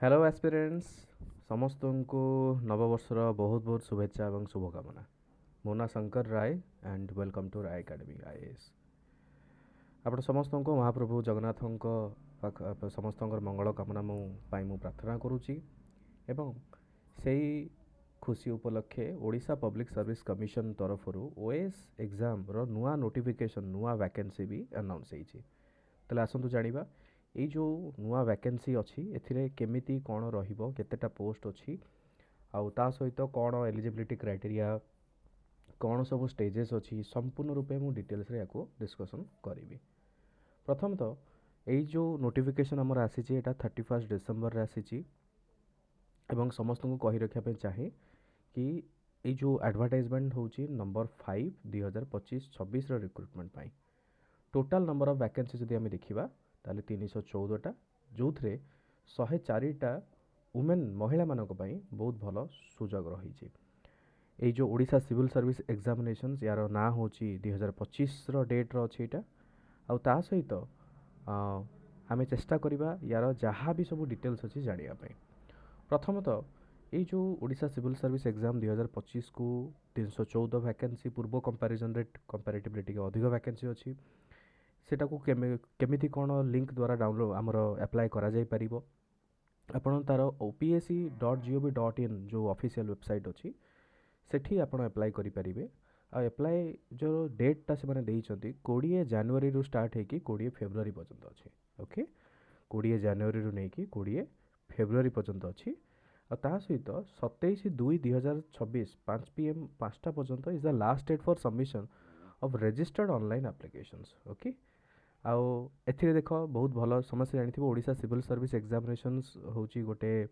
Hello aspirants समस्त को नववर्षर बहुत बहुत शुभेच्छा और शुभकामना। मो ना Shankar Rai and welcome to Rai academy IAS. आपण समस्त को महाप्रभु जगन्नाथ समस्त मंगल कामना मु प्रार्थना करुच्ची एवं से खुशी उपलक्षे ओडिशा पब्लिक सर्विस कमिशन तरफ ओएस एग्जाम रो नुआ नोटिफिकेशन नुआ वैकेंसी भी अनाउंस होती। ताले आसतु जानिबा ये जो नुआ वैकेंसी अच्छी केमिति कौन रहिबो केतेटा पोस्ट अच्छी आउ ता सहित कौन एलिजिबिलिटी क्राइटेरिया कौन सब स्टेजेस अच्छी संपूर्ण रूपे मु डिटेल्स रे याको डिस्कशन करी। प्रथम तो यही जो नोटिफिकेशन आमर आसी 31 डिसेम्बर आसी एवं समस्त को कही रखा चाहे कि ये जो एडवर्टाइजमेंट होची number 5 2025-26 recruitment total number of vacancy जदि आम देखा ताले 314टा जो थे 104टा वुमेन महिला मानक पई बहुत भल सुजोग रही। ये जो ओडिशा सिविल सर्विस एग्जामिनेशंस यार ना हूँ 2025 डेट अच्छी यहाँ आउ ता सहित आम चेष्टा करवा यार जहाँ भी सब डिटेल्स अच्छी जानापी। प्रथमतः ये जो ओडिशा सिविल सर्विस एग्जाम 2025 को 314 वैकेंसी पूर्व कंपैरिजन रे कंपैरेटिवली अधिक वैकेंसी अच्छी सेटा को केमिति कौन लिंक द्वारा डाउनलोड आमर एप्लाय करा जाई परिबो आपण तार opsc.gov.in जो ऑफिशियल वेबसाइट अच्छी सेठी आपण एप्लाय करि परिबे। आ एप्लाय जो डेटा से माने देइचंती 20 जनवरी रु स्टार्ट है कि 20 फेब्रुआरी पर्यंत अच्छी। ओके 20 जनवरी रु नै कि 20 फेब्रुआरी पर्यंत अच्छी। और ता सहित 27/2/2026 5 PM 5टा पर्यंत is the last date for submission of registered online applications. Okay आउ एथिरे देख बहुत भल समस्या जानी ओडिशा सिविल सर्विस एग्जामिनेशंस होची गोटे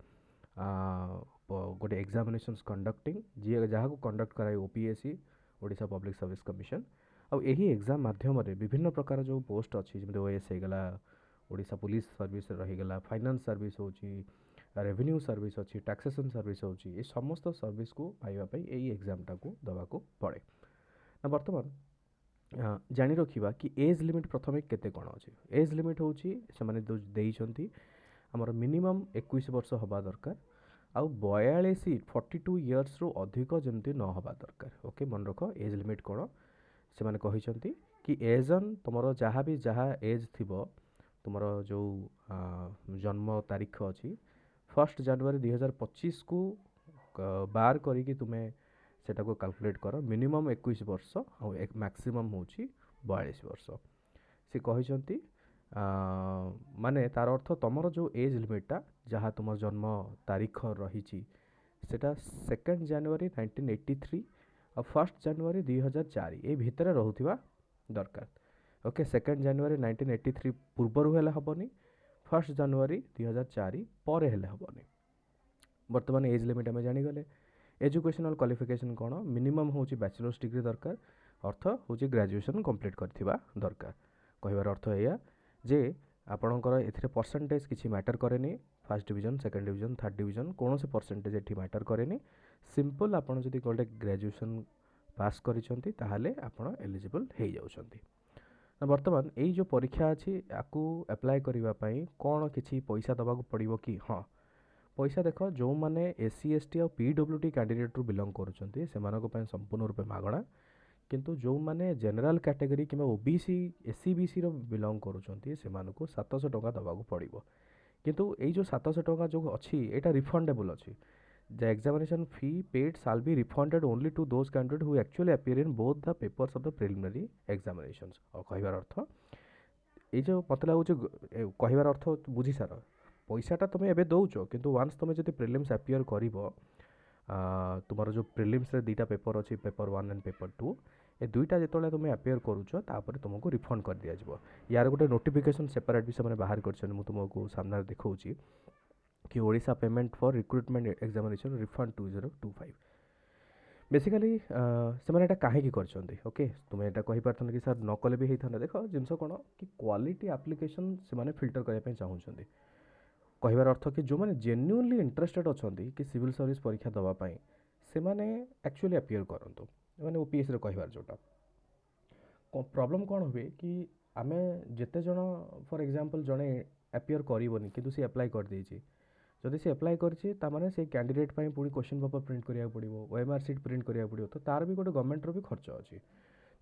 गोटे एग्जामिनेशंस कंडक्टिंग जी जहाँ को कंडक्ट कराए OPSC Odisha public service commission. आउ यही एग्जाम माध्यम विभिन्न प्रकार जो पोस्ट अच्छी जमी ओएस होगला ओडिशा पुलिस सर्विस रहीगला फाइनेंस सर्विस होची रेवेन्यू सर्विस अच्छी टैक्सेसन सर्विस होची ये समस्त सर्विस को पाइबापी यही एग्जामटा को दवाको पड़े ना। बर्तमान जानी रखिबा कि एज लिमिट प्रथमे केते कोन अछि। एज लिमिट होची से माने देइछंती हमर मिनिमम 21 वर्ष हबा दरकार आउ 42 इयर्स रु अधिक जमती न हबा दरकार। ओके मन रख एज लिमिट कोन से माने कहिछंती कि एजन तुमरो जहाँ भी जहाँ एज थिबो तुमरो जो जन्म तारीख अछि 1 जनवरी 2025 को बार करी कि तुम्हें सेटा को कैलकुलेट कर मिनिमम 21 वर्ष और मैक्सिमम होची 42 वर्ष से कहिसंती माने तार अर्थ तुमर जो एज लिमिटा जहाँ तुम जन्म तारीख रही सेटा 2 जनवरी 1983 और 1 जनवरी 2004 ये भितर रहुथिबा दरकार। ओके 2 जनवरी 1983 पूर्वर हेले हबनी 1 जनवरी 2004 पर हेले हबनी। वर्तमान एज लिमिट आम जानीगले। एजुकेशनल क्वालिफिकेशन कौन मिनिमम होची बैचलर्स डिग्री दरकार अर्थ होची ग्रेजुएशन कंप्लीट करथिबा दरकार। कहिबार अर्थ एया जे आपणकर एथिरे परसेंटेज किछि मैटर करेनी first division second division third division कौन से परसेंटेज एठी मैटर करेनी सिंपल आपण जदि गोटे ग्रेजुएशन पास करिसंती ताहाले आपण एलिजिबल हेइ जाउछंती। वर्तमान एई जो परीक्षा अछि याकू अप्लाई करिवा पई कोन किछि पैसा दबाकू पड़िबो कि हां पैसा देख जो मैंने एससी एसटी और पीडब्ल्यूडी कैंडिडेट रु बिलोंग करुँचे से संपूर्ण रूपे मागणा किंतु जो मैंने जनरल कैटेगरी कि ओबीसी एससी बीसी बिलोंग करुँचे से 700 टंका दबाकू पड़ो किंतु यही जो 700 टंका जो अच्छी यहाँ रिफंडेबल अच्छी the examination fee paid shall be refunded only to those candidate who actually appear in both the papers of the preliminary examinations. और कहबार अर्थ ये जो मत लगुच कहबार अर्थ बुझी सार पैसाटा तुम एबे दौच किंतु वान्स तुम जब प्रिलिम्स अपियर कर तुम जो प्रिलिम्स रे दुईटा पेपर अच्छी पेपर 1 एंड पेपर 2 ए दुईटा जो तुम अपियर करुच तुमको रिफंड कर दिया जाए। यार गोटे नोटिफिकेशन सेपरेट भी से बाहर कर तुमको सामने देखा कि Odisha payment for recruitment examination refund 2025 basically से कहीं ओके तुम यहाँ कहींपार कि सर न कले भी होता देख जिनस कौन कि क्वालिटी एप्लिकेशन से फिल्टर करने चाहूँगी कहबार अर्थ कि जो मैंने जेन्युइनली इंटरेस्टेड अच्छा कि सिविल सर्विस परीक्षा दवापाई से मैंने एक्चुअली अपियर करूँ मैंने ओपीएस कहबार जोटा प्रॉब्लम कौन हुए कि आमे जिते जन फॉर एग्जांपल जड़े अपियर करनी कि सी अप्लाई कर देछि जदि से एप्लाय करछि तामाने से कैंडिडेट ପାଇଁ पुणी क्वेश्चन पेपर प्रिंट କରିବାକୁ पड़िबो, ओएमआर सीट प्रिंट କରିବାକୁ पड़िबो, तो तार भी गोटे गवर्नमेंट रो भी खर्च अछि।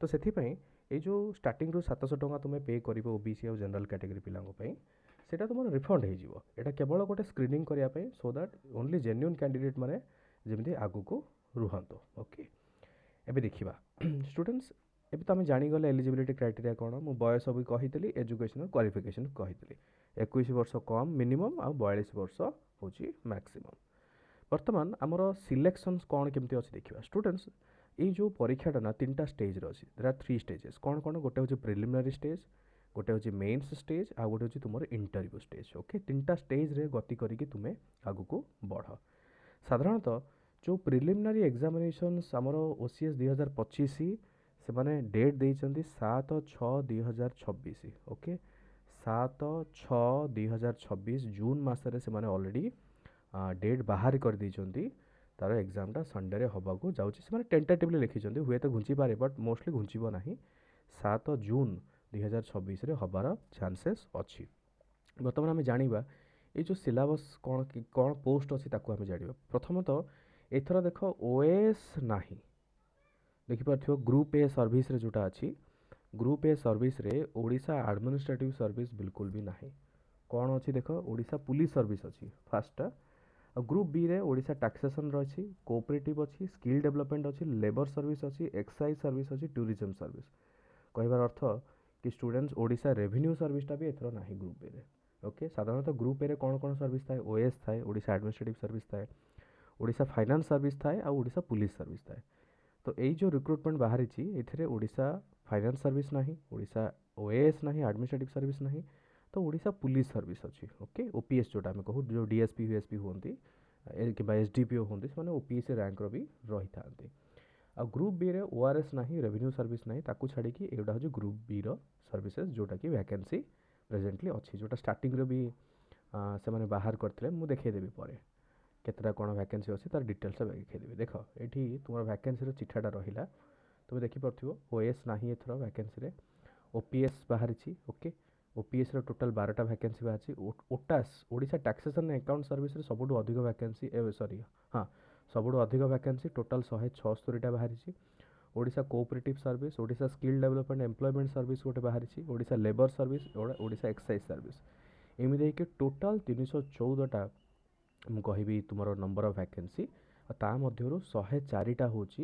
तो ସେଥିପାଇଁ ଏଇ ଯେଉଁ ଷ୍ଟାର୍ଟିଂରୁ 700 ଟଙ୍କା ତୁମେ ପେ କରିବ ଓବିସି ଆଉ ଜେନେରାଲ କ୍ୟାଟେଗୋରୀ ପିଲାଙ୍କ ପାଇଁ, ସେଇଟା ତୁମର ରିଫଣ୍ଡ ହେଇଯିବ। ଏଇଟା କେବଳ ଗୋଟେ ସ୍କ୍ରିନିଂ କରିବା ପାଇଁ, so that only genuine candidate ମାନେ ଯେମିତି ଆଗକୁ ରୁହନ୍ତୁ। ଓକେ, ଏବେ ଦେଖିବା ଷ୍ଟୁଡେଣ୍ଟସ୍, ଏବେ ତ ଆମେ ଜାଣିଗଲେ ଏଲିଜିବିଲିଟି କ୍ରାଇଟେରିଆ କ'ଣ। ମୁଁ ବୟସ ବି କହିଥିଲି, ଏଜୁକେସନାଲ୍ କ୍ୱାଲିଫିକେସନ୍ କହିଥିଲି। 21 ବର୍ଷ କମ୍ ମିନିମମ୍ ଆଉ 42 ବର୍ଷ ହେଉଛି ମ୍ୟାକ୍ସିମମ୍। ବର୍ତ୍ତମାନ ଆମର ସିଲେକ୍ସନ୍ସ କ'ଣ କେମିତି ଅଛି ଦେଖିବା ଷ୍ଟୁଡେଣ୍ଟସ୍। ଏଇ ଯେଉଁ ପରୀକ୍ଷାଟା ନା 3ଟା ଷ୍ଟେଜ୍ରେ ଅଛି। There are 3 stages. କ'ଣ କ'ଣ? ଗୋଟେ ହେଉଛି ପ୍ରିଲିମିନାରୀ ଷ୍ଟେଜ୍, ଗୋଟେ ହେଉଛି ମେନ୍ସ ଷ୍ଟେଜ୍, ଆଉ ଗୋଟେ ହେଉଛି ତୁମର ଇଣ୍ଟରଭ୍ୟୁ ଷ୍ଟେଜ୍। ଓକେ, 3ଟା ଷ୍ଟେଜ୍ରେ ଗତି କରିକି ତୁମେ ଆଗକୁ ବଢ଼। ସାଧାରଣତଃ ଯେଉଁ ପ୍ରିଲିମିନାରୀ ଏକ୍ଜାମିନେସନ୍ସ ଆମର OCS 2025 ସେମାନେ ଡେଟ୍ ଦେଇଛନ୍ତି 7/6/2026। ଓକେ, 7/6/2026 ଜୁନ୍ ମାସରେ ସେମାନେ ଅଲରେଡ଼ି ଡେଟ୍ ବାହାର କରିଦେଇଛନ୍ତି। ତାର ଏକ୍ଜାମଟା ସଣ୍ଡେରେ ହେବାକୁ ଯାଉଛି। ସେମାନେ ଟେଣ୍ଟାଟିଭଲି ଲେଖିଛନ୍ତି, ହୁଏତ ଘୁଞ୍ଚିପାରେ ବଟ୍ ମୋଷ୍ଟଲି ଘୁଞ୍ଚିବ ନାହିଁ। 7 ଜୁନ୍ 2026ରେ ହେବାର ଚାନ୍ସେସ୍ ଅଛି। ବର୍ତ୍ତମାନ ଆମେ ଜାଣିବା ଏଇ ଯେଉଁ ସିଲାବସ୍ କ'ଣ ପୋଷ୍ଟ ଅଛି ତାକୁ ଆମେ ଜାଣିବା। ପ୍ରଥମତଃ ଏଥର ଦେଖ OAS ନାହିଁ, ଦେଖିପାରୁଥିବ ଗ୍ରୁପ୍ ଏ ସର୍ଭିସରେ ଯେଉଁଟା ଅଛି, ଗ୍ରୁପ୍ ଏ ସର୍ଭିସରେ ଓଡ଼ିଶା ଆଡ଼ମିନିଷ୍ଟ୍ରେଟିଭ୍ ସର୍ଭିସ୍ ବିଲକୁଲ ବି ନାହିଁ। କ'ଣ ଅଛି ଦେଖ, ଓଡ଼ିଶା ପୁଲିସ୍ ସର୍ଭିସ୍ ଅଛି ଫାର୍ଷ୍ଟଟା, ଆଉ ଗ୍ରୁପ୍ ବିରେ ଓଡ଼ିଶା ଟାକ୍ସେସନ୍ର ଅଛି, କୋଅପରେଟିଭ୍ ଅଛି, ସ୍କିଲ୍ ଡେଭଲପମେଣ୍ଟ ଅଛି, ଲେବର ସର୍ଭିସ୍ ଅଛି, ଏକ୍ସାଇଜ୍ ସର୍ଭିସ୍ ଅଛି, ଟୁରିଜମ୍ ସର୍ଭିସ୍। କହିବାର ଅର୍ଥ କି ଷ୍ଟୁଡେଣ୍ଟସ୍ ଓଡ଼ିଶା ରେଭିନ୍ୟୁ ସର୍ଭିସଟା ବି ଏଥର ନାହିଁ ଗ୍ରୁପ୍ ଏରେ। ଓକେ, ସାଧାରଣତଃ ଗ୍ରୁପ୍ ଏରେ କ'ଣ କ'ଣ ସର୍ଭିସ୍ ଥାଏ? OAS ଥାଏ, ଓଡ଼ିଶା ଆଡ଼ମିନିଷ୍ଟ୍ରେଟିଭ୍ ସର୍ଭିସ୍ ଥାଏ, ଓଡ଼ିଶା ଫାଇନାନ୍ସ ସର୍ଭିସ୍ ଥାଏ, ଆଉ ଓଡ଼ିଶା ପୁଲିସ୍ ସର୍ଭିସ୍ ଥାଏ। ତ ଏଇ ଯେଉଁ ରିକ୍ରୁଟମେଣ୍ଟ ବାହାରିଛି ଏଥିରେ ଓଡ଼ିଶା ଫାଇନାନ୍ସ ସର୍ଭିସ୍ ନାହିଁ, ଓଡ଼ିଶା OAS ନାହିଁ, ଆଡ଼ମିନିଷ୍ଟ୍ରେଟିଭ୍ ସର୍ଭିସ୍ ନାହିଁ, ତ ଓଡ଼ିଶା ପୁଲିସ୍ ସର୍ଭିସ୍ ଅଛି। ଓକେ, OPS ଯେଉଁଟା ଆମେ କହୁ, ଯେଉଁ DSP USP ହୁଅନ୍ତି କିମ୍ବା SDPO ହୁଅନ୍ତି, ସେମାନେ OPS ରାଙ୍କର ବି ରହିଥାନ୍ତି। ଆଉ ଗ୍ରୁପ୍ ବିରେ ORS ନାହିଁ, ରେଭିନ୍ୟୁ ସର୍ଭିସ୍ ନାହିଁ, ତାକୁ ଛାଡ଼ିକି ଏଗୁଡ଼ା ହେଉଛି ଗ୍ରୁପ୍ ବିର ସର୍ଭିସେସ୍ ଯେଉଁଟାକି ଭ୍ୟାକେନ୍ସି ପ୍ରେଜେଣ୍ଟଲି ଅଛି, ଯେଉଁଟା ଷ୍ଟାର୍ଟିଂରେ ବି ସେମାନେ ବାହାର କରିଥିଲେ। ମୁଁ ଦେଖାଇଦେବି ପରେ କେତେଟା କ'ଣ ଭ୍ୟାକେନ୍ସି ଅଛି ତାର ଡିଟେଲ୍ସ ଦେଖାଇଦେବି। ଦେଖ ଏଠି ତୁମର ଭ୍ୟାକେନ୍ସିର ଚିଠାଟା ରହିଲା, ତୁମେ ଦେଖିପାରୁଥିବ। OAS ନାହିଁ ଏଥର ଭ୍ୟାକେନ୍ସିରେ, OPS ବାହାରିଛି। ଓକେ, OPSର ଟୋଟାଲ୍ 12ଟା ଭ୍ୟାକେନ୍ସି ବାହାରିଛି। OTAS ଓଡ଼ିଶା ଟାକ୍ସେସନ୍ ଆକାଉଣ୍ଟ ସର୍ଭିସରେ ସବୁଠୁ ଅଧିକ ଭ୍ୟାକେନ୍ସି, ସବୁଠୁ ଅଧିକ ଭ୍ୟାକେନ୍ସି ଟୋଟାଲ୍ 176ଟା ବାହାରିଛି। Odisha cooperative service, Odisha skill development employment service ଗୋଟେ ବାହାରିଛି, Odisha labour service, Odisha excise service. ଏମିତି ହେଇକି ଟୋଟାଲ୍ 314ଟା ମୁଁ କହିବି ତୁମର ନମ୍ବର ଅଫ୍ ଭ୍ୟାକେନ୍ସି। ଆଉ ତା ମଧ୍ୟରୁ 104ଟା ହେଉଛି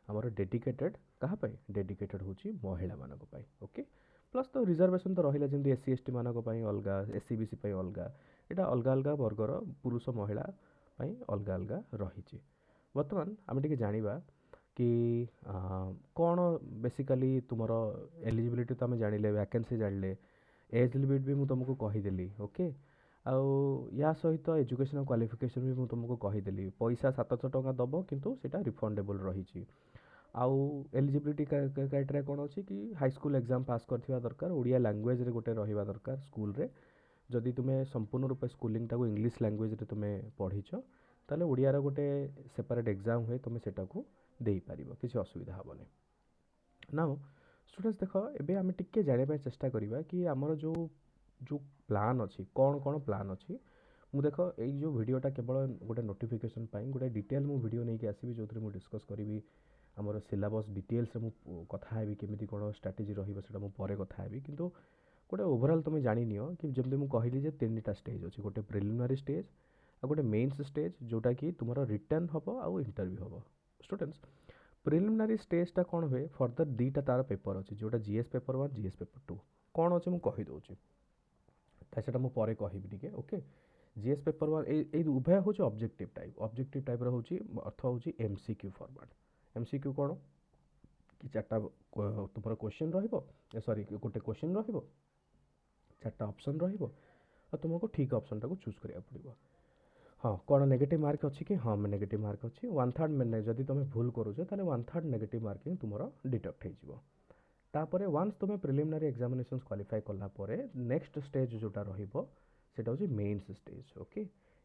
ଆମର ଡେଡିକେଟେଡ଼୍। କାହା ପାଇଁ? ଡେଡିକେଟେଡ଼୍ ହେଉଛି ମହିଳାମାନଙ୍କ ପାଇଁ। ଓକେ, ପ୍ଲସ୍ ତ ରିଜର୍ଭେସନ୍ ତ ରହିଲା, ଯେମିତି SC ST ମାନଙ୍କ ପାଇଁ ଅଲଗା, SC BC ପାଇଁ ଅଲଗା, ଏଇଟା ଅଲଗା ଅଲଗା ବର୍ଗର ପୁରୁଷ ମହିଳା ପାଇଁ ଅଲଗା ଅଲଗା ରହିଛି। ବର୍ତ୍ତମାନ ଆମେ ଟିକେ ଜାଣିବା କି କ'ଣ ବେସିକାଲି ତୁମର ଏଲିଜିବିଲିଟି ତ ଆମେ ଜାଣିଲେ, ଭ୍ୟାକେନ୍ସି ଜାଣିଲେ, ଏଜ୍ ଲିମିଟ୍ ବି ମୁଁ ତୁମକୁ କହିଦେଲି। ଓକେ, ଆଉ ୟା ସହିତ ଏଜୁକେସନାଲ୍ କ୍ୱାଲିଫିକେସନ୍ ବି ମୁଁ ତୁମକୁ କହିଦେଲି। ପଇସା 700 ଟଙ୍କା ଦେବ, କିନ୍ତୁ ସେଇଟା ରିଫଣ୍ଡେବଲ୍ ରହିଛି। ଆଉ ଏଲିଜିବିଲିଟି କ୍ରାଇଟେରିଆ କ'ଣ ଅଛି କି ହାଇସ୍କୁଲ୍ ଏକ୍ଜାମ୍ ପାସ୍ କରିଥିବା ଦରକାର, ଓଡ଼ିଆ ଲାଙ୍ଗୁଏଜ୍ରେ ଗୋଟେ ରହିବା ଦରକାର ସ୍କୁଲରେ। ଯଦି ତୁମେ ସମ୍ପୂର୍ଣ୍ଣ ରୂପେ ସ୍କୁଲିଂଟାକୁ ଇଂଲିଶ ଲାଙ୍ଗୁଏଜ୍ରେ ତୁମେ ପଢ଼ିଛ, ତାହେଲେ ଓଡ଼ିଆର ଗୋଟେ ସେପାରେଟ୍ ଏକ୍ଜାମ୍ ହୁଏ, ତୁମେ ସେଟାକୁ ଦେଇପାରିବ, କିଛି ଅସୁବିଧା ହେବନି। ନାଉ ଷ୍ଟୁଡେଣ୍ଟସ୍ ଦେଖ, ଏବେ ଆମେ ଟିକେ ଜାଣିବା ପାଇଁ ଚେଷ୍ଟା କରିବା କି ଆମର ଯେଉଁ ପ୍ଲାନ୍ ଅଛି, କ'ଣ କ'ଣ ପ୍ଲାନ୍ ଅଛି। ମୁଁ ଦେଖ ଏଇ ଯେଉଁ ଭିଡ଼ିଓଟା କେବଳ ଗୋଟେ ନୋଟିଫିକେସନ୍ ପାଇଁ, ଗୋଟେ ଡିଟେଲ୍ ମୁଁ ଭିଡ଼ିଓ ନେଇକି ଆସିବି, ଯେଉଁଥିରେ ମୁଁ ଡିସ୍କସ୍ କରିବି ଆମର ସିଲାବସ୍ ଡିଟେଲ୍ସରେ। ମୁଁ କଥା ହେବି କେମିତି କ'ଣ ଷ୍ଟ୍ରାଟେଜି ରହିବ, ସେଇଟା ମୁଁ ପରେ କଥା ହେବି। କିନ୍ତୁ ଗୋଟେ ଓଭରାଲ୍ ତୁମେ ଜାଣିନିଅ କି ଯେମିତି ମୁଁ କହିଲି ଯେ 3ଟା ଷ୍ଟେଜ୍ ଅଛି, ଗୋଟେ ପ୍ରିଲିମିନାରୀ ଷ୍ଟେଜ୍, ଆଉ ଗୋଟେ ମେନ୍ସ ଷ୍ଟେଜ୍ ଯେଉଁଟାକି ତୁମର ରିଟର୍ନ ହେବ ଆଉ ଇଣ୍ଟରଭ୍ୟୁ ହେବ। ଷ୍ଟୁଡେଣ୍ଟସ୍, ପ୍ରିଲିମିନାରୀ ଷ୍ଟେଜ୍ଟା କ'ଣ ହୁଏ, ଫର୍ଦର 2ଟା ତାର ପେପର୍ ଅଛି, ଯେଉଁଟା GS ପେପର୍ 1, GS ପେପର୍ 2। କ'ଣ ଅଛି ମୁଁ କହିଦେଉଛି, ସେଇଟା ମୁଁ ପରେ କହିବି ଟିକେ। ଓକେ, GS ପେପର୍ 1 ଏଇ ଉଭୟ ହେଉଛି ଅବଜେକ୍ଟିଭ୍ ଟାଇପ୍ର ହେଉଛି, ଅର୍ଥ ହେଉଛି MCQ ଫର୍ମାଟ୍। MCQ କ'ଣ କି 4ଟା ତୁମର କ୍ୱେଶ୍ଚନ୍ ରହିବ, ଗୋଟେ କ୍ୱେଶ୍ଚନ୍ ରହିବ, 4ଟା ଅପସନ୍ ରହିବ, ଆଉ ତୁମକୁ ଠିକ୍ ଅପସନ୍ଟାକୁ ଚୁଜ୍ କରିବାକୁ ପଡ଼ିବ। ହଁ, କ'ଣ ନେଗେଟିଭ୍ ମାର୍କ ଅଛି କି? ହଁ, ନେଗେଟିଭ୍ ମାର୍କ ଅଛି। 1/3 ଯଦି ତୁମେ ଭୁଲ କରୁଛ ତାହେଲେ 1/3 ନେଗେଟିଭ୍ ମାର୍କିଂ ତୁମର ଡିଡକ୍ଟ ହେଇଯିବ। ତାପରେ ୱାନ୍ସ ତୁମେ ପ୍ରିଲିମିନାରୀ ଏକ୍ଜାମିନେସନ୍ସ କ୍ୱାଲିଫାଏ କଲା ପରେ ନେକ୍ସଟ ଷ୍ଟେଜ୍ ଯେଉଁଟା ରହିବ ସେଇଟା ହେଉଛି ମେନ୍ସ ଷ୍ଟେଜ୍। ଓକେ,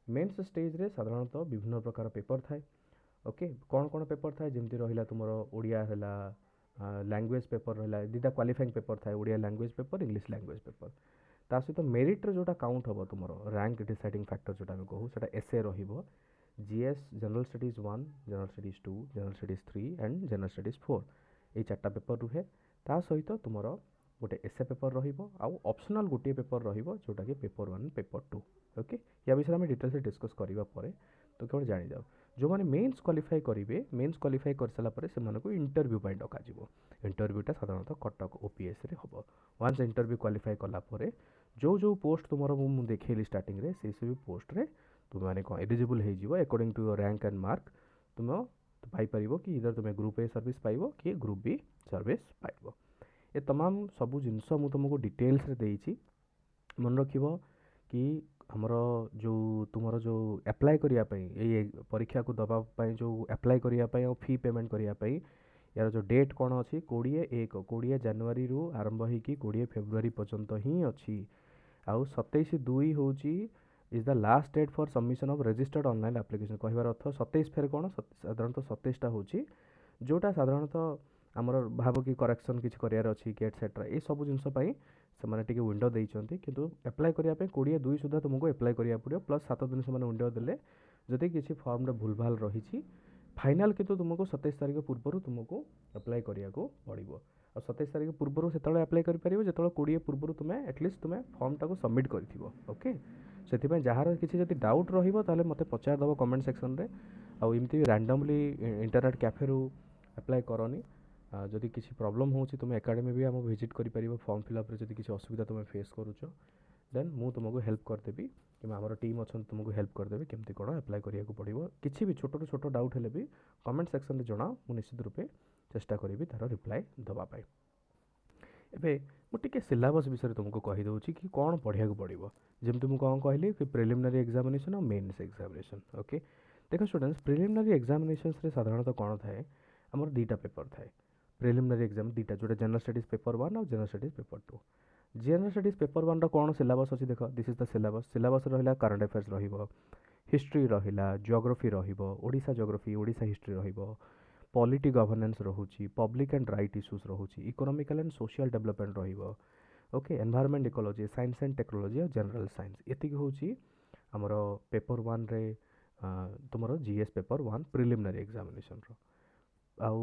ମେନ୍ସ ଷ୍ଟେଜ୍ରେ ସାଧାରଣତଃ ବିଭିନ୍ନ ପ୍ରକାର ପେପର୍ ଥାଏ। ଓକେ, କ'ଣ କ'ଣ ପେପର୍ ଥାଏ? ଯେମିତି ରହିଲା ତୁମର ଓଡ଼ିଆ ହେଲା, ଲାଙ୍ଗୁଏଜ୍ ପେପର୍ ରହିଲା, 2ଟା କ୍ୱାଲିଫାଇଂ ପେପର୍ ଥାଏ, Odia language paper, English language paper. ତା ସହିତ ମେରିଟ୍ରେ ଯେଉଁଟା କାଉଣ୍ଟ ହେବ ତୁମର ର୍ୟାଙ୍କ ଡିସାଇଡ଼ିଂ ଫ୍ୟାକ୍ଟର ଯେଉଁଟା ଆମେ କହୁ ସେଇଟା ଏସ୍ଏ ରହିବ, GS general studies 1, general studies 2, general studies 3 and general studies 4 ଏଇ 4ଟା ପେପର୍ ରୁହେ। ତା ସହିତ ତୁମର ଗୋଟେ ଏସ୍ଏ ପେପର୍ ରହିବ ଆଉ ଅପସନାଲ୍ ଗୋଟିଏ ପେପର୍ ରହିବ ଯେଉଁଟାକି ପେପର୍ 1 ପେପର୍ 2। ଓକେ, ୟା ବିଷୟରେ ଆମେ ଡିଟେଲ୍ସରେ ଡିସ୍କସ୍ କରିବା ପରେ ତ କେବଳ ଜାଣିଯାଉ ଯେଉଁମାନେ ମେନ୍ସ କ୍ୱାଲିଫାଇ କରିବେ, ମେନ୍ସ କ୍ୱାଲିଫାଇ କରିସାରିଲା ପରେ ସେମାନଙ୍କୁ ଇଣ୍ଟରଭ୍ୟୁ ପାଇଁ ଡକାଯିବ। ଇଣ୍ଟରଭ୍ୟୁଟା ସାଧାରଣତଃ କଟକ ଓପିଏସ୍ରେ ହେବ। ୱାନ୍ସ ଇଣ୍ଟରଭ୍ୟୁ କ୍ୱାଲିଫାଇ କଲା ପରେ ଯେଉଁ ପୋଷ୍ଟ ତୁମର ମୁଁ ଦେଖେଇଲି ଷ୍ଟାର୍ଟିଂରେ ସେହିସବୁ ପୋଷ୍ଟରେ ତୁମେମାନେ କ'ଣ ଏଲିଜିବୁଲ୍ ହେଇଯିବ according to your rank and mark. ତୁମେ ପାଇପାରିବ କି ଇଧର ତୁମେ ଗ୍ରୁପ୍ ଏ ସର୍ଭିସ୍ ପାଇବ କି ଗ୍ରୁପ୍ ବି ସର୍ଭିସ୍ ପାଇବ। ଏ ତମାମ ସବୁ ଜିନିଷ ମୁଁ ତୁମକୁ ଡିଟେଲ୍ସରେ ଦେଇଛି। ମନେ ରଖିବ କି ଆମର ତୁମର ଯେଉଁ ଆପ୍ଲାଏ କରିବା ପାଇଁ ଏଇ ପରୀକ୍ଷାକୁ ଦେବା ପାଇଁ ଯେଉଁ ଆପ୍ଲାଏ କରିବା ପାଇଁ ଆଉ ଫି ପେମେଣ୍ଟ କରିବା ପାଇଁ यार जो डेट कौन अच्छी 20 ଜାନୁଆରୀରୁ आरंभ होगी 20 फेब्रुआरी पर्यंत ही अच्छी। आउ 27/2 हूँ is the last date for submission of registered online application. कहबार अर्थ 27 फेर कौन साधारणतः 27टा हूँ जोटा साधारणतः आमर भाव कि करेक्शन किसी करार अच्छी कि एटसेट्रा ये सब जिनपाई से विंडो देते कि एप्लाय करने 20/2 सुधा तुमको एप्लाय करा पड़ो प्लस 7 दिन से विंडो देले जदि किसी फॉर्म भूल भाल रही फाइनाल किंतु तुमको 27 तारीख पूर्व तुमको एप्लाय करिया को पड़ो। और 27 तारीख पूर्व से एप्लाय कर जो 20 पूर्व तुम्हें एटलिस्ट तुम्हें फॉर्म टाक सबमिट कर ओके। से जार किसी जब डाउट रही मत पचारदेव कमेंट सेक्शन रे। आउ एमती रैंडमली इंटरनेट कैफे रू एप्लाय करनी। जदि किसी प्रॉब्लम हो तुम एकेडमी भी आम विजिट कर फॉर्म फिलअप जब किसी असुविधा तुम फेस करुच देन मु तुमको हेल्प करदेवी कि आम टीम अच्छा तुमको हेल्प करदेवी केमती कौन एप्लाय करिया को पड़ो। किसी भी छोट छोट डाउट हेले भी कमेंट सेक्शन में जनाओ मु निश्चित रूपे चेष्टा करी तार रिप्लाय देवाई। एबे मुझे सिलेबस विषय तुमको कहीदे कि कौन पढ़िया पड़ो जमी मुझे कौन कहली कि प्रिलिमिनारी एग्जामिनेशन और मेन्स एग्जामिनेशन। ओके देख स्टूडेंट्स प्रिलिमिनारी एग्जामिनेशन साधारणतः कौन थाए आमर 2टा पेपर थाए। प्रिलिमिनारी एग्जाम 2टा जोटा जनरल स्टडीज पेपर 1 और general studies paper 2। General studies paper 1 कौन सिलेबस अच्छी देख दिस इज द सिलेबस रहा करंट अफेयर्स रहिबो, हिस्ट्री रहिला, जियोग्राफी रहिबो, ओडिशा जियोग्राफी ओडिशा हिस्ट्री रहिबो, पॉलिटी गवर्नेंस रहुची, पब्लिक एंड राइट इश्यूज रहुची, इकोनॉमिकल एंड सोशल डेवलपमेंट रहिबो। Okay environment ecology, science and technology और जनरल साइंस एतिक होची हमर पेपर 1 रे तुमरो जीएस पेपर 1 प्रिलिमिनरी एग्जामिनेशन रो। आउ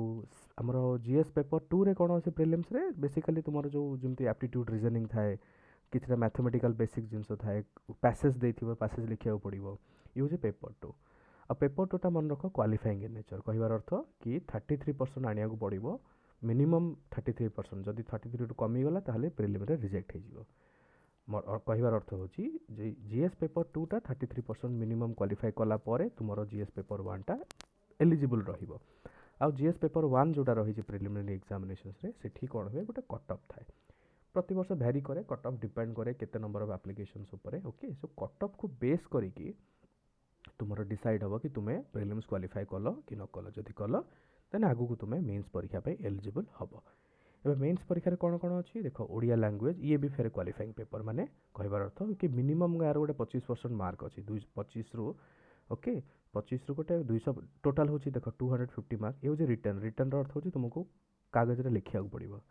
आमर जीएस पेपर 2 रे कौन अच्छे प्रिलिम्स रे बेसिकली तुमर जो जमती एप्टीट्यूड रीजनिंग थाए किसी मैथमेटिकल बेसिक जिनस थाए पैसेज देथिबो पैसेज लिखिया पड़ो ये हूँ पेपर 2। आ पेपर 2टा मन रख क्वालिफाइंग इन नेचर कहबार अर्थ कि 33% आनिया को पड़ो मिनिमम 33%। जदि 33 टू कमीगला ताहले प्रिलिम रे रिजेक्ट हो कहबार अर्थ हूँ जीएस पेपर 2टा 33% मिनिमम क्वालिफाई कला परे तुमर जीएस पेपर 1टा एलिजिबल रहिबो। आउ जीएस पेपर 1 जोटा रही प्रिलिमिनरी एग्जामिनेशन रे सेठी कौन हुए गोटे कट ऑफ थाए प्रति वर्ष भैरी करे कट ऑफ डिपेंड करे केते नंबर ऑफ एप्लीकेशंस ऊपर। ओके सो कट ऑफ को बेस करिकी तुमर डिसाइड हम कि तुम्हें प्रिलिम्स क्वालिफाई कल कि न कल जदि कल देन आगु को तुम्हें मेन्स परीक्षा पे एलिजिबल हम। एबे मेन्स परीक्षा कौन कौन अच्छी देख ओडिया लैंग्वेज ये भी फेर क्वालिफाइंग पेपर माने कहबार अर्थ कि मिनिमम यार गोटे 25% मार्क अच्छी 25 रु ओके 25 रु गोटे 200 टोटाल हूँ देख 250 मार्क ये हूँ रिटर्न रिटर्न अर्थ हूँ तुमको कागज रे लिखिया पड़ो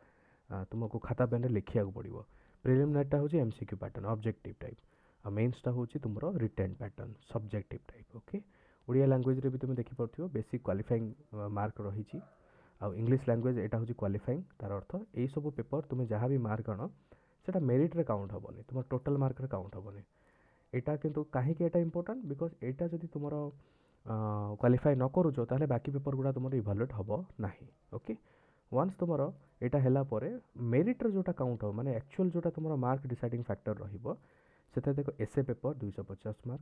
तुमको खाता पेन लिखिया पड़ो। प्रिलिमिनारीटा हूँ एमसीक्यू पैटर्न ऑब्जेक्टिव टाइप आ मेन्सटा हूँ तुम return pattern subjective type. Okay Odia language रे भी तुम देखिपो बेसिक क्वालिफाइंग मार्क रही आउ इंग्लिश लैंग्वेज एटा हूँ क्वालिफाइंग तार अर्थ यही सब पेपर तुम्हें जहाँ भी मार्क आण से मेरिट रे काउंट हेनी तुम टोटाल मार्क रे काउंट हेनी। एटा किंतु कहीं इंपोर्टेंट बिकज एटा जदि तुम क्वालिफाई न करूच ताहले बाकी पेपर गुड़ा तुम इभालुएट हम ना। ओके वन्स तुम एटा हैला परे मेरिट रे जोटा काउंट हो माने एक्चुअल जोटा तुम मार्क डिसाइडिंग फैक्टर रहिबो से देख essay paper 250 mark,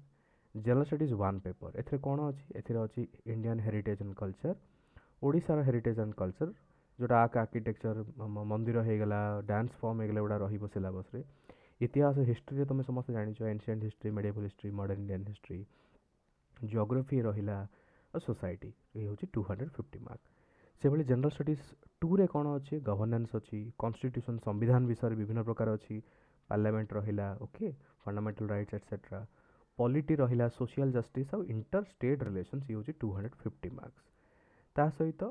general studies 1 paper एथरे कौन अच्छी एथरे अच्छी इंडियन हेरिटेज एंड कल्चर, ओडिशार हेरिटेज एंड कल्चर जोटा आर्किटेक्चर मंदिर होगला डांस फॉर्म होगला गुड़ा रहिबो सिलेबस रे। इतिहास हिस्ट्री तुम समस्त जानिछ ancient history medieval history modern Indian history, geography रहिला और सोसाइटी ये हूँ 250 मार्क। से भाई जनरल स्टडीज 2 रे कौन अच्छी गवर्नेंस अच्छी कॉन्स्टिट्यूशन संविधान विषय विभिन्न प्रकार अच्छी पार्लियामेंट रहिला okay fundamental rights etcetera polity रहिला सोशल जस्टिस और इंटर स्टेट रिलेशंस ये हूँ 250 मार्क्स। ता सहित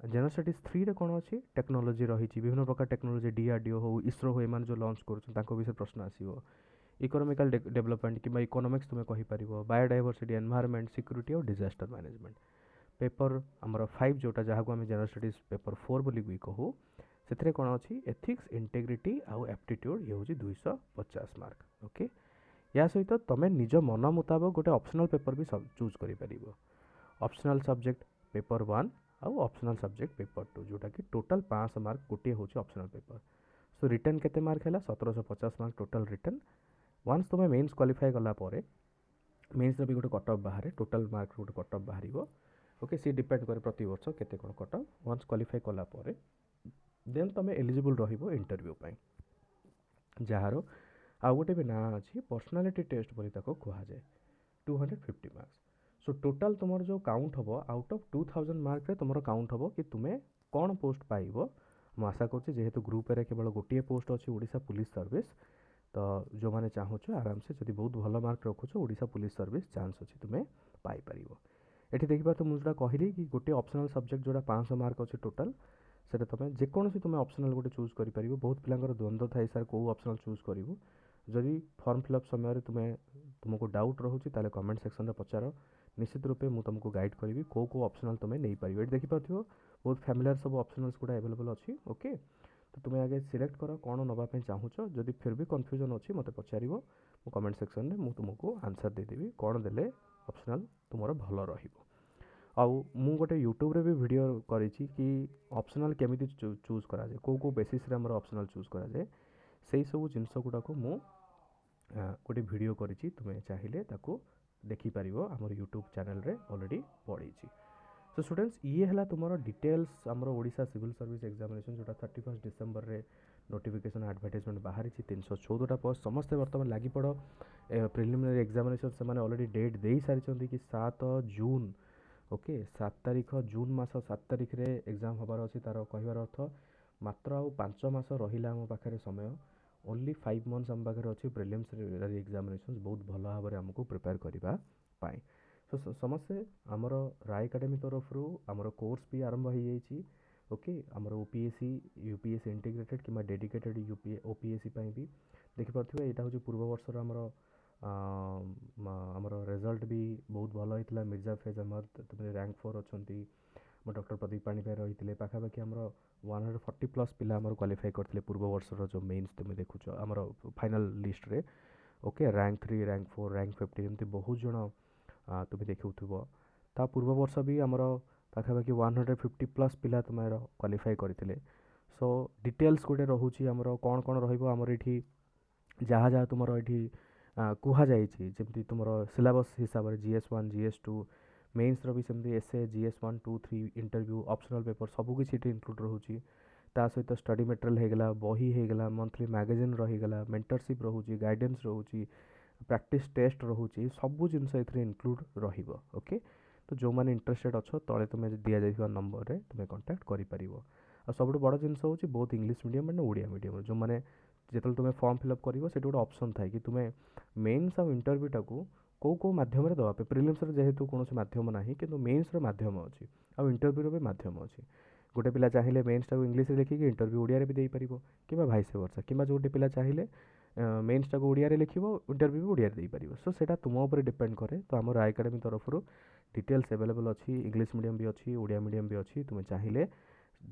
जनरल स्टडीज 3 रे कौन अच्छी टेक्नोलोजी रही विभिन्न प्रकार टेक्नोलोजी डीआरडीओ हो इसरो हो एम जो लॉन्च कर विषय प्रश्न आसो इकोनॉमिकल डेवलपमेंट कि इकोनॉमिक्स तुम्हें कहीपर बायोडाइवर्सिटी एनवायरमेंट सिक्यूरिटी और डिजास्टर मैनेजमेंट पेपर आमर 5 जोटा जहाँ को आम जनरल स्टडीज पेपर 4 बोली भी कहूँ से कौन अच्छी एथिक्स इंटेग्रिटी आउ एप्टीट्यूड ये हूँ 250 मार्क ओके या सहित तुम निज मन मुताबक गोटे ऑप्शनल पेपर भी चूज कर ऑप्शनल सब्जेक्ट पेपर 1 आउ ऑप्शनल सब्जेक्ट पेपर 2 जोटा कि टोटल 500 मार्क गोटे हूँ ऑप्शनल पेपर सो रिटर्न केते मार्क है 1750 मार्क टोटल रिटर्न वन्स तुम्हें मेन्स क्वालिफाई कला मेन्स भी गोटे कट ऑफ बाहर टोटल मार्क गोटे कट ऑफ बाहर ओके सी डिपेंड करे प्रति वर्ष केते कौन कट ऑफ वन्स क्वालिफाई कला देन तुम एलिजिबल रहिबो इंटरव्यू पाई जार आउ गोटे भी ना अच्छी पर्सनालीटी टेस्ट बोली ताको कहा जाए 250 मार्क्स सो टोटाल तुम जो काउंट हम आउट ऑफ 2000 मार्क रे तुम काउंट हम कि तुम्हें कौन पोस्ट पाइब मुझे आशा करुँचे जेहेतु ग्रुप रे केवल गोटे पोस्ट अच्छी ओडिशा पुलिस सर्विस तो जो मैंने चाहूच आराम से जब बहुत भल मार्क रखुच ओडिशा पुलिस सर्विस चांस अच्छी तुम्हें पाइपर ये देखिए तो मुझे कहली कि गोटे ऑप्शनल सब्जेक्ट जोड़ा 500 मार्क अच्छे टोटाल से तुम्हें जेकोसी तुम्हें ऑप्शनल गोटे चूज कर बहुत पिलांकर द्वंद्व थाए सर कौ ऑप्शनल चूज करूँ जदि फॉर्म फिलअप समय तुम्हें तुमको डाउट रोचे ताले कमेंट सेक्शन में पचार निश्चित रूपे मुझे तुमको गाइड करी कौ कौ ऑप्शनल तुम्हें नहीं पार ये देखिपार बहुत फैमिलियर सब ऑप्शनल्स गुड़ा अवेलेबल अच्छी ओके तो तुम्हें आगे सिलेक्ट कर कौन नापी चाहूच जदि फिर भी कन्फ्यूजन अच्छी मत पचार मो कमेंट सेक्शन में मुझे तुमको आंसर देदेवी कौन देले ऑप्शनल तुम भल रहिबो आउ मु गोटे यूट्यूब रे भी वीडियो करी कि ऑप्शनल केमिति चूज करा जाए कौ बेसिस रे हमर ऑप्शनल चूज करा जाए से सब जिनस गुड़ा को मु गोटे वीडियो करी तुम्हें चाहिए ताको देखी पारिबो हमर यूट्यूब चैनल रे ऑलरेडी पड़ी सो स्टूडेंट्स ये है तुम डिटेल्स आमर ओडिशा सिविल सर्विस एग्जामिनेशन जोटा 31 डिसेंबर रे नोटिफिकेशन एडवर्टाइजमेंट बाहरी 314टा पोस्ट समस्ते बर्तमान लगी पड़ प्रिलिमिनरी एग्जामिनेशन से ऑलरेडी डेट दे सारी कि 7 जून ओके 7 तारीख जून मास 7 तारीख रे एग्जाम हबार अच्छी तार कहबार अर्थ मात्र आउ 5 मास रहा आम पाखे समय ओनली 5 मंथ्स आम पाखे अच्छी प्रिलिम्स एग्जामिनेशन बहुत भल भाव में आमको प्रिपेयर करने सो समस्ते आमर राय एकेडमी तरफ आमर कोर्स भी आरंभ हो जाइए ओके आमर ओपीएससी यूपीएससी इंटीग्रेटेड कि डेडिकेटेड ओपीएससी भी देखिपे यहाँ हूँ पूर्व वर्षर आमर रिजल्ट भी बहुत भल होता मिर्जा फैज अहमद तुम रैंक 4 अच्छा डॉक्टर प्रदीप पाणिपाई रही है पाखापाखि आम 140+ पिला क्वालिफाई करते पूर्व वर्षर जो मेन्स तुम देखुच आमर फाइनल लिस्ट रे ओके रैंक 3 रैंक 4 रैंक 50 एमती बहुत जन तुम्हें देखुव ता पूर्व वर्ष भी आमर पाखापाखि 150+ पिला तुम क्वालिफाई करते सो डिटेल्स गोटे रोचे आमर कौन कौन रमर ये जहाँ जहाँ तुम ये कहुई जमी तुम सिलेबस हिसाब से GS1 GS2 मेन्स भी सेमती essay GS1 2 3 interview optional paper सबकिछ इनक्लूड रोचे ता सहित स्टडी मटेरियल होगला बही होगला मंथली मैगजीन रहीगला मेंटरशिप रोचे गाइडेंस रोचे प्रैक्टिस टेस्ट रोचे सबू जिनस इनक्लूड रोके तो जो मैंने इंटरेस्टेड अच्छो तले तुम्हें दि जा नंबर रे तुम्हें कांटेक्ट कर सब बड़ जिन हूँ बहुत इंग्लिश मीडियम मैंने ओडिया मीडियम जो मैंने जो तुम्हें फॉर्म फिलअप कर गोटे ऑप्शन थाए कि तुम्हें मेन्स आउ इंटरव्यूटा को कौ मध्यम दवापे प्रिलिम्स जेहेतु कौन मध्यम ना कि मेन्स माध्यम अच्छी आउ इंटरव्यूर भी माध्यम अच्छी गोटे पिला चाहिए मेन्सटा को इंग्लिश लिखिक इंटरव्यू ओडिया भी देपर कि भाइस वर्षा कि जो गोटे पिला चाहिए मेन्सटा को ओडिया लिख इंटरव्यू भी ओडिया देपर सो सेटा तुम उपर डिपेंड करे तो आम राय एकेडमी तरफ डिटेल्स अवेलेबल अच्छी इंग्लिश मीडियम भी अच्छी ओडिया मीडियम भी अच्छी तुम्हें चाहिए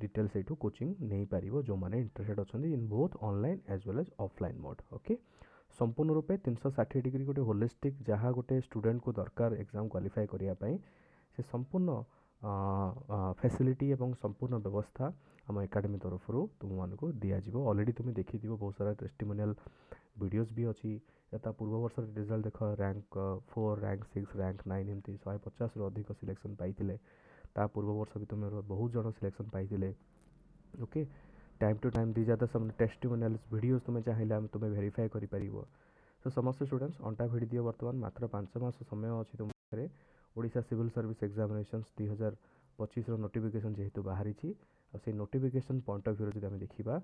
डिटेल्स यू कोचिंग नहीं पार जो मैंने इंटरेस्टेड अच्छा in both online as well as offline mode okay संपूर्ण रूपे 360 डिग्री गोटे होलिस्टिक जहाँ गोटे स्टूडेंट को दरकार एग्जाम क्वालिफाई करने से संपूर्ण फैसिलिटी एवं संपूर्ण व्यवस्था आम एकेडमी तरफ तुमको दिज्व ऑलरेडी तुम्हें देखी बहुत सारा टेस्टिमोनियल वीडियोस भी अच्छी या पूर्व वर्ष रिजल्ट देख रैंक 4 रैंक 6 रैंक 9 एमती 150 अधिक सिलेक्शन पाई ता पूर्व वर्ष भी तुम बहुत जन सिलेक्शन पाई ओके टाइम टू टाइम दी जाता सब टेस्टिमोनियल्स वीडियोस तुम्हें चाहिए तुम्हें वेरीफाई कर तो समस्त स्टूडेंट्स अंटा भिड़ दिए बर्तमान मात्र 5 मास समय अच्छी तुम Odisha civil service examination 2025 notification जेहेतु बाहरी से नोटिफिकेशन पॉइंट ऑफ व्यू जब देखा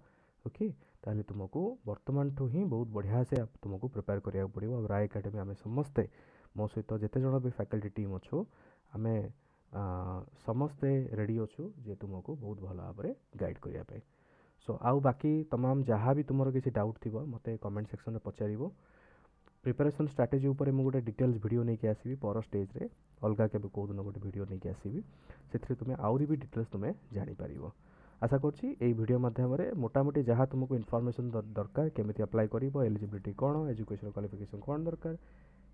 ओके ताहले तुमको वर्तमान ठू ही बहुत बढ़िया से तुमको प्रिपेयर करिया पड़ो राय एकेडमी आम समस्ते मो सहित जिते जन भी फैकल्टी टीम अच्छो आम ସମସ୍ତେ ରେଡ଼ି ଅଛୁ ଯେ ତୁମକୁ ବହୁତ ଭଲ ଭାବରେ ଗାଇଡ଼ କରିବା ପାଇଁ। ସୋ ଆଉ ବାକି ତମାମ ଯାହା ବି ତୁମର କିଛି ଡାଉଟ୍ ଥିବ ମୋତେ କମେଣ୍ଟ ସେକ୍ସନରେ ପଚାରିବ। ପ୍ରିପାରେସନ୍ ଷ୍ଟ୍ରାଟେଜି ଉପରେ ମୁଁ ଗୋଟେ ଡିଟେଲ୍ସ ଭିଡ଼ିଓ ନେଇକି ଆସିବି ପର ଷ୍ଟେଜ୍ରେ, ଅଲଗା କେବେ କେଉଁ ଦିନ ଗୋଟେ ଭିଡ଼ିଓ ନେଇକି ଆସିବି, ସେଥିରେ ତୁମେ ଆହୁରି ବି ଡିଟେଲ୍ସ ତୁମେ ଜାଣିପାରିବ। ଆଶା କରୁଛି ଏଇ ଭିଡ଼ିଓ ମାଧ୍ୟମରେ ମୋଟାମୋଟି ଯାହା ତୁମକୁ ଇନଫର୍ମେସନ୍ ଦରକାର, କେମିତି ଆପ୍ଲାଏ କରିବ, ଏଲିଜିବିଲିଟି କ'ଣ, ଏଜୁକେସନ୍ କ୍ୱାଲିଫିକେସନ୍ କ'ଣ ଦରକାର,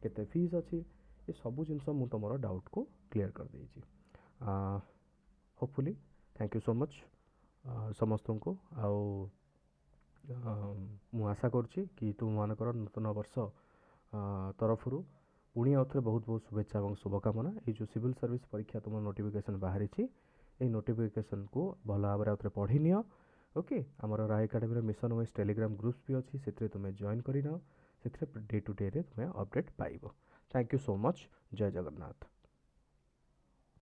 କେତେ ଫିସ୍ ଅଛି, ଏ ସବୁ ଜିନିଷ ମୁଁ ତୁମର ଡାଉଟ୍କୁ କ୍ଲିୟର୍ କରିଦେଇଛି। ହୋପଫୁଲି ଥ୍ୟାଙ୍କ ୟୁ ସୋ ମଚ୍ ସମସ୍ତଙ୍କୁ। ଆଉ ମୁଁ ଆଶା କରୁଛି କି ତୁମମାନଙ୍କର ନୂତନ ବର୍ଷ ତରଫରୁ ପୁଣି ଆଉଥରେ ବହୁତ ବହୁତ ଶୁଭେଚ୍ଛା ଏବଂ ଶୁଭକାମନା। ଏଇ ଯେଉଁ ସିଭିଲ୍ ସର୍ଭିସ୍ ପରୀକ୍ଷା ତୁମ ନୋଟିଫିକେସନ୍ ବାହାରିଛି, ଏଇ ନୋଟିଫିକେସନ୍କୁ ଭଲ ଭାବରେ ଆଉଥରେ ପଢ଼ି ନିଅ। ଓକେ, ଆମର ରାୟ ଏକାଡେମୀର ମିଶନ୍ ୱାଇଜ୍ ଟେଲିଗ୍ରାମ ଗ୍ରୁପ୍ସ ବି ଅଛି, ସେଥିରେ ତୁମେ ଜଏନ୍ କରିନିଅ। ସେଥିରେ ଡେ ଟୁ ଡେରେ ତୁମେ ଅପଡ଼େଟ୍ ପାଇବ। Thank you so much. ଜୟ ଜଗନ୍ନାଥ।